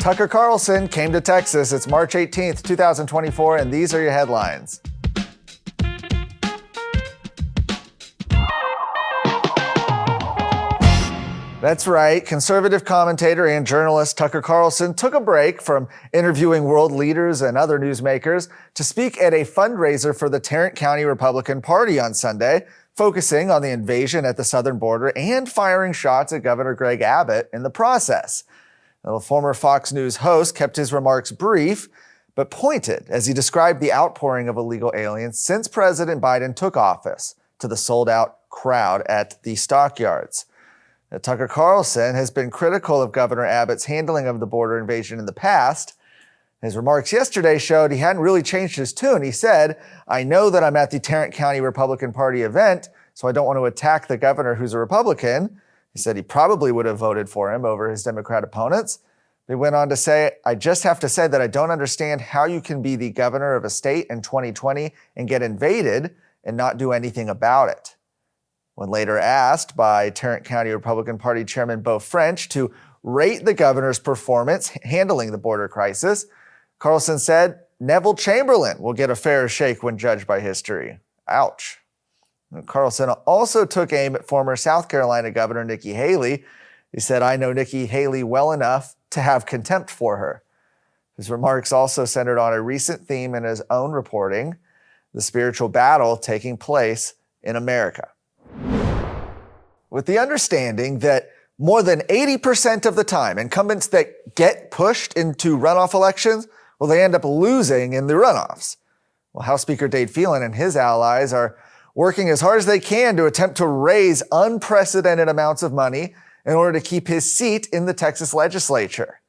Tucker Carlson came to Texas. It's March 18th, 2024, and these are your headlines. That's right. Conservative commentator and journalist Tucker Carlson took a break from interviewing world leaders and other newsmakers to speak at a fundraiser for the Tarrant County Republican Party on Sunday, focusing on the invasion at the southern border and firing shots at Governor Greg Abbott in the process. The former Fox News host kept his remarks brief, but pointed as he described the outpouring of illegal aliens since President Biden took office to the sold-out crowd at the stockyards. Tucker Carlson has been critical of Governor Abbott's handling of the border invasion in the past. His remarks yesterday showed he hadn't really changed his tune. He said, "I know that I'm at the Tarrant County Republican Party event, so I don't want to attack the governor who's a Republican." He said he probably would have voted for him over his Democrat opponents. He went on to say, "I just have to say that I don't understand how you can be the governor of a state in 2020 and get invaded and not do anything about it." When later asked by Tarrant County Republican Party Chairman Beau French to rate the governor's performance handling the border crisis, Carlson said, "Neville Chamberlain will get a fair shake when judged by history." Ouch. Carlson also took aim at former South Carolina Governor Nikki Haley. He said, "I know Nikki Haley well enough to have contempt for her." His remarks also centered on a recent theme in his own reporting, the spiritual battle taking place in America. With the understanding that more than 80% of the time, incumbents that get pushed into runoff elections, well, they end up losing in the runoffs. Well, House Speaker Dade Phelan and his allies are working as hard as they can to attempt to raise unprecedented amounts of money in order to keep his seat in the Texas legislature.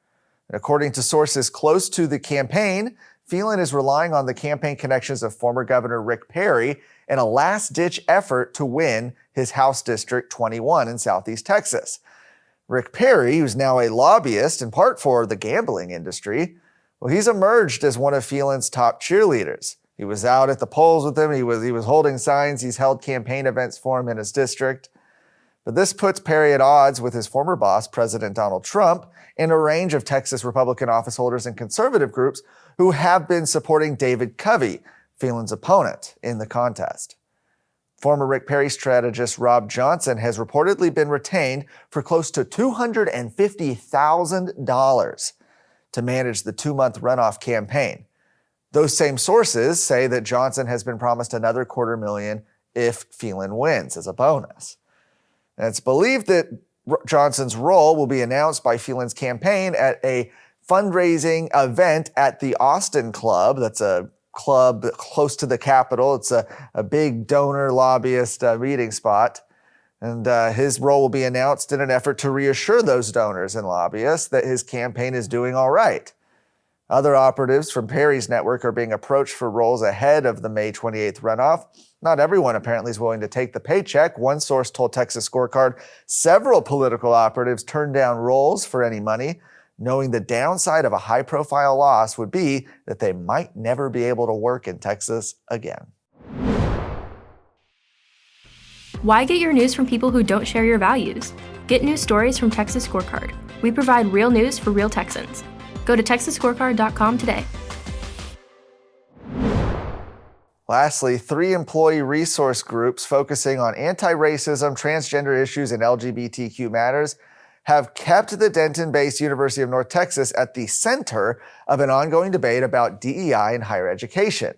And according to sources close to the campaign, Phelan is relying on the campaign connections of former Governor Rick Perry in a last-ditch effort to win his House District 21 in Southeast Texas. Rick Perry, who's now a lobbyist in part for the gambling industry, well, he's emerged as one of Phelan's top cheerleaders. He was out at the polls with him. He was holding signs. He's held campaign events for him in his district. But this puts Perry at odds with his former boss, President Donald Trump, and a range of Texas Republican office holders and conservative groups who have been supporting David Covey, Phelan's opponent, in the contest. Former Rick Perry strategist Rob Johnson has reportedly been retained for close to $250,000 to manage the 2-month runoff campaign. Those same sources say that Johnson has been promised another $250,000 if Phelan wins as a bonus. And it's believed that Johnson's role will be announced by Phelan's campaign at a fundraising event at the Austin Club. That's a club close to the Capitol. It's a big donor lobbyist meeting spot. And his role will be announced in an effort to reassure those donors and lobbyists that his campaign is doing all right. Other operatives from Perry's network are being approached for roles ahead of the May 28th runoff. Not everyone apparently is willing to take the paycheck. One source told Texas Scorecard several political operatives turned down roles for any money, knowing the downside of a high-profile loss would be that they might never be able to work in Texas again. Why get your news from people who don't share your values? Get news stories from Texas Scorecard. We provide real news for real Texans. Go to texasscorecard.com today. Lastly, 3 employee resource groups focusing on anti-racism, transgender issues, and LGBTQ matters have kept the Denton-based University of North Texas at the center of an ongoing debate about DEI in higher education.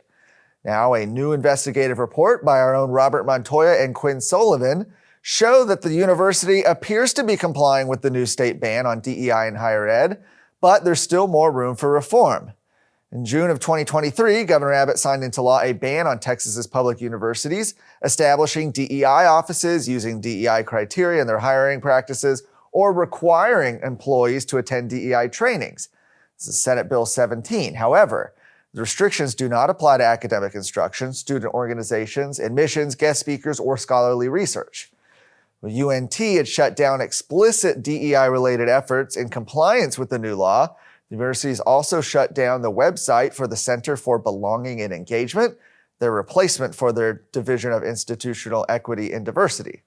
Now, a new investigative report by our own Robert Montoya and Quinn Sullivan show that the university appears to be complying with the new state ban on DEI in higher ed, but there's still more room for reform. In June of 2023, Governor Abbott signed into law a ban on Texas's public universities, establishing DEI offices using DEI criteria in their hiring practices, or requiring employees to attend DEI trainings. This is Senate Bill 17. However, the restrictions do not apply to academic instruction, student organizations, admissions, guest speakers, or scholarly research. UNT had shut down explicit DEI-related efforts in compliance with the new law. The universities also shut down the website for the Center for Belonging and Engagement, their replacement for their Division of Institutional Equity and Diversity.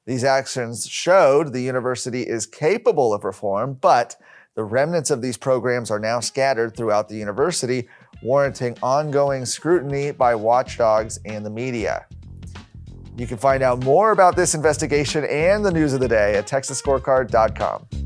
These actions showed the university is capable of reform, but The remnants of these programs are now scattered throughout the university, warranting ongoing scrutiny by watchdogs and the media. You can find out more about this investigation and the news of the day at texasscorecard.com.